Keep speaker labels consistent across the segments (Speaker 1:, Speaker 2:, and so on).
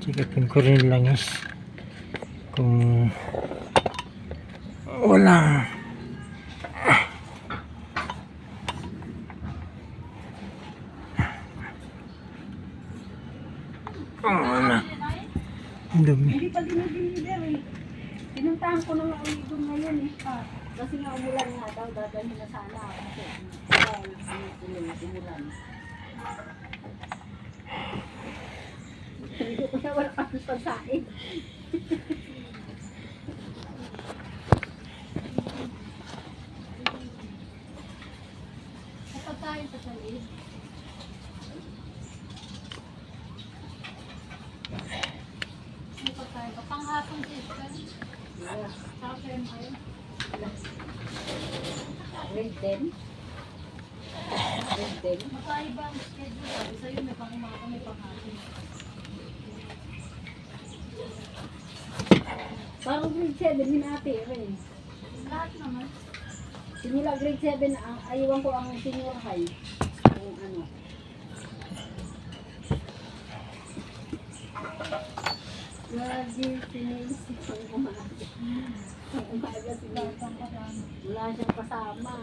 Speaker 1: Tikapin ko rin langis kung walang wala dumi.
Speaker 2: Hindi pa dinideliver eh. Pinuntahan ko na nga ulit doon ngayon eh. Kasi nga umulan nga daw, dadalhin na sana ako. Kasi umulan. Hindi ko na wala pa pagsain. Kapag tayo sa salid.
Speaker 3: Panghapon system.
Speaker 2: Yeah.
Speaker 3: Saka kayo.
Speaker 2: Grade 10. Grade 10.
Speaker 3: Magkaiba ang schedule. Sa'yo may pangumaga, may panghapon.
Speaker 2: Parang grade 7 din ate rin.
Speaker 3: Lahat naman.
Speaker 2: Sinila grade 7, ayawan ko ang senior high. Yung ano. Lagi sinisip ang umaga. Ang umaga sila. Wala siyang kasama.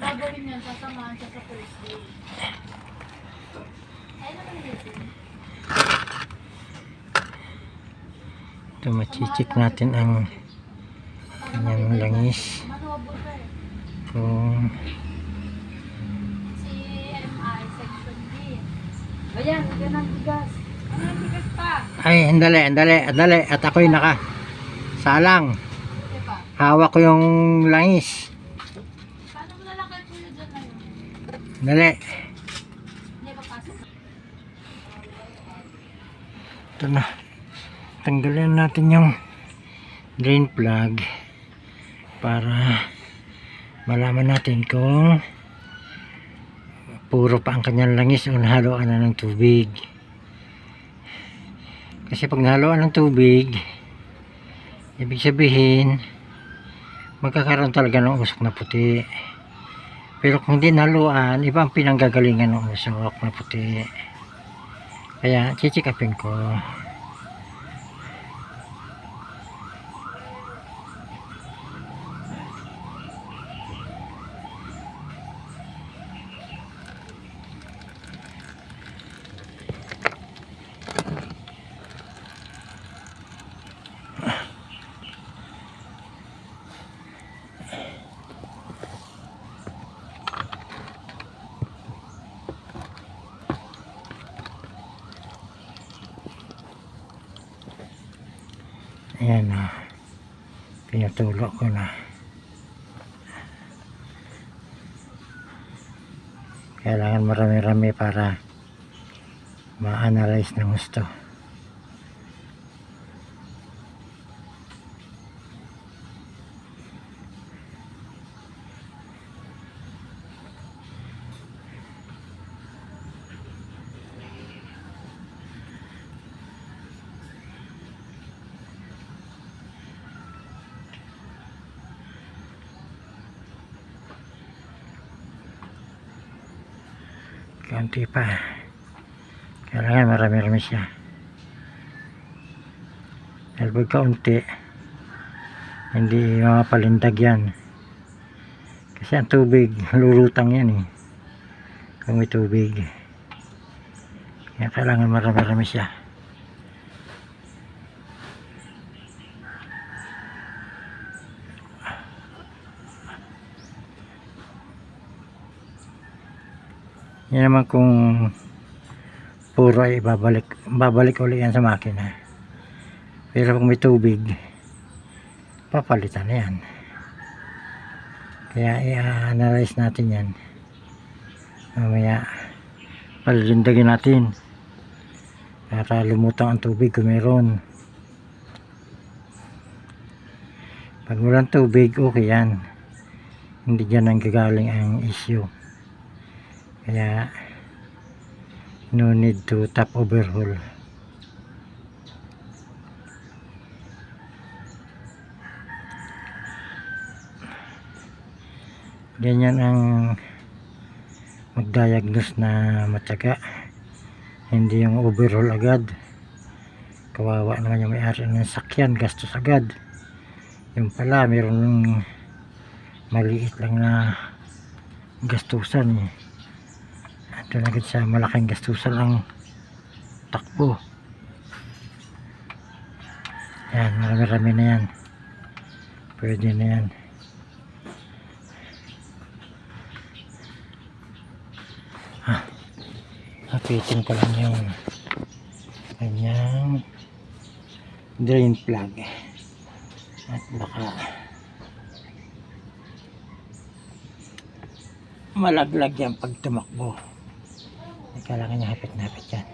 Speaker 3: Gagawin yan, sasamahan siya sa first day. Ay, naman dito.
Speaker 1: Ito machichik natin ang kanyang langis
Speaker 3: Manobo ka eh.
Speaker 1: kung
Speaker 3: CMI section D.
Speaker 2: Ayan, yan ang bigas.
Speaker 3: Ano yung bigas pa?
Speaker 1: ay andali at ako'y naka salang
Speaker 3: Di ba?
Speaker 1: hawak ko yung langis
Speaker 3: Paano mo nalakay ko yun dyan na yun?
Speaker 1: dali
Speaker 3: Hindi ba pasok na?
Speaker 1: ito na tanggalin natin yung drain plug para malaman natin kung puro pa ang kanyang langis o nahaluan na ng tubig. Kasi pag nahaluan ng tubig, ibig sabihin magkakaroon talaga ng usok na puti. Pero kung hindi nahaluan, iba ang pinanggagalingan ng usok na puti. Kaya chichikapin ko. Ayan na. Pinatulog ko na. Kailangan marami-rami para ma-analyze ng gusto. Kaunti pa. Kailangan marami-rami siya. Dahil pag kaunti, hindi mapalindag yan. Kasi ang tubig, lulutang yan eh. Kung may tubig. Kaya kailangan marami-rami siya. Yan naman kung puro ay babalik ulit yan sa makina. Pero kung may tubig, papalitan na yan. Kaya i-analyze natin yan. Mamaya palilindagin natin para lumutang ang tubig kung meron. Pag walang tubig, okay yan. Hindi dyan ang gagaling ang issue. Kaya no need to top overhaul. Ganyan ang mag-diagnose na matyaga, hindi yung overall agad. Kawawa naman yung may-ari ng sakyan, gastos agad. Yung pala mayroong maliit lang na gastusan eh. Ito agad sa malaking gastusan ang takbo. Yan, marami-rami na yan, pwede na yan. Hapitin ko lang yung kanyang drain plug at baka malaglag yan pag tumakbo. Kailangan niya hapit na hapit yan.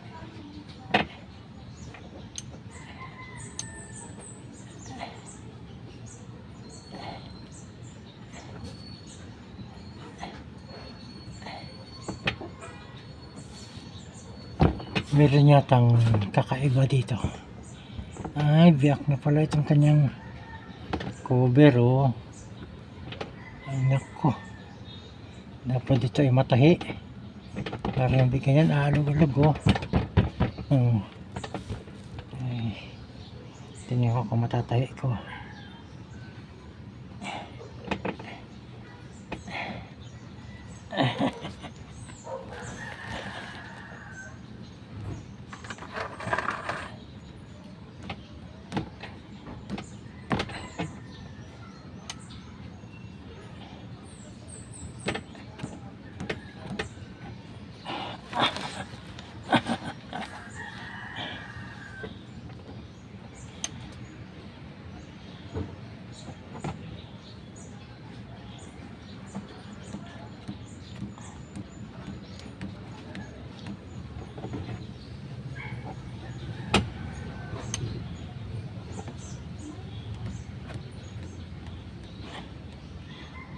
Speaker 1: Meron yatang kakaiba dito. Ay, biyak na pala itong kanyang cover, oh. Ay, nako. Dapat dito ay matahi. Para yung bigyan yan, aalog-alog, oh. Ay, tingnan ko kung matatahi ko.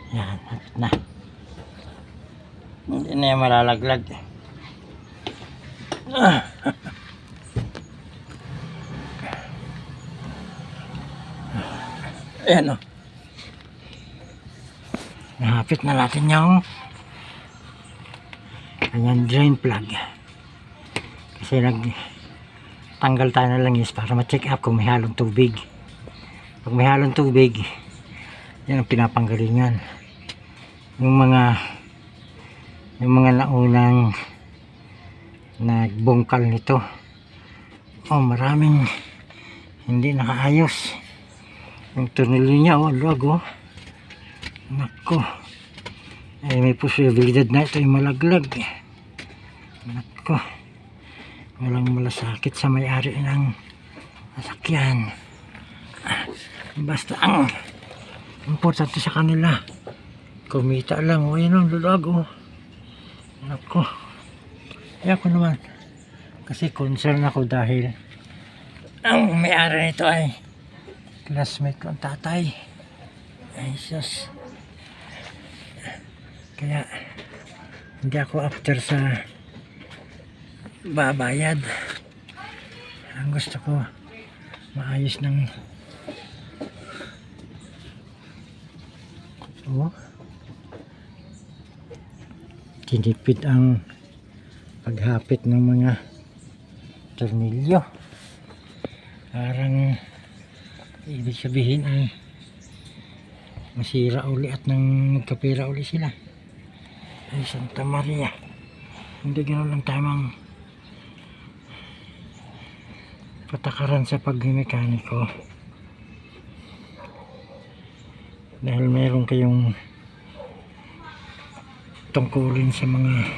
Speaker 1: Yan, hapit na. Hindi na yan malalaglag. Ayan, oh. Nahapit na natin yung kanyang drain plug. Kasi tanggal tayo na lang is para ma-check up kung may halong tubig. Pag may halong tubig, yan ang pinapanggalingan. Yung mga naunang nagbungkal nito, oh, maraming hindi nakaayos. Yung tornilyo niya, oh, log, oh. Nako, ay may posibilidad na ito yung malaglag. Nako, walang malasakit sa may-ari ng sasakyan. Basta ang importante sa kanila, kumita lang. O, yan ang lulag, oh. Nako, kaya ko naman, kasi concern ako dahil ang may-ari nito ay classmate ko ang tatay. Ay sus, kaya hindi ako after sa babayad. Ang gusto ko maayos ng tinipid ang paghapit ng mga tornilyo. Parang ibig sabihin ay masira uli at nang nagkapira uli sila. Ay Santa Maria, hindi gano'n lang tamang patakaran sa pagmekaniko. Dahil meron kayong tungkulin sa mga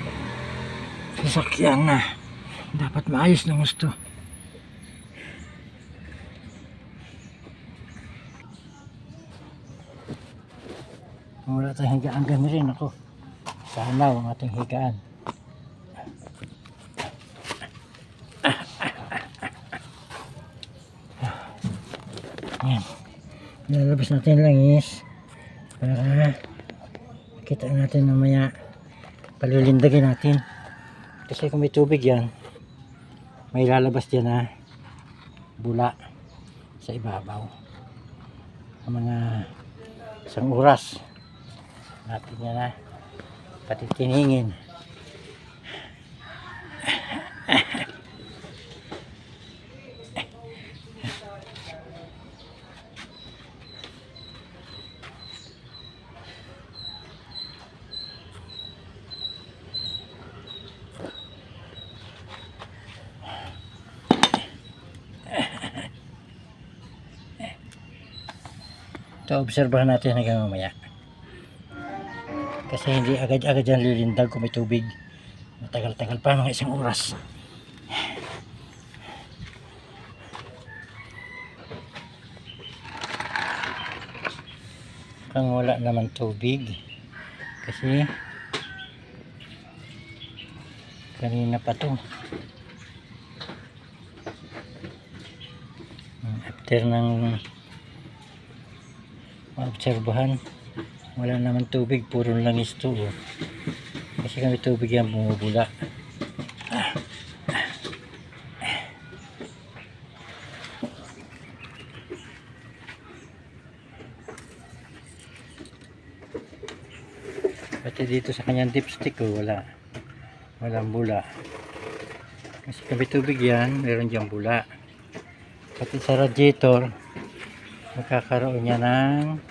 Speaker 1: sasakyan na dapat maayos ng gusto. Kung wala tayong higaan gani rin ako, sana ang ating higaan. Yan, lalabas natin langis para kita natin mamaya, palilindagin natin kasi kung may tubig yan may lalabas dyan na bula sa ibabaw. Ang mga isang oras natin yan na pati tiningin Ito, obserbahan natin hanggang mamaya. Kasi hindi agad-agad yan lilindag kung may tubig. Matagal-tagal pa, mga 1 oras. Kung wala naman tubig. Kasi kanina pa to. After ng maobserbahan, wala naman tubig, puro langis to. Kasi kami tubig yan bumubula. Pati dito sa kanyang dipstick walang bula. Kasi kami tubig yan, meron diyang bula. Pati sa radiator, magkakaroon niya ng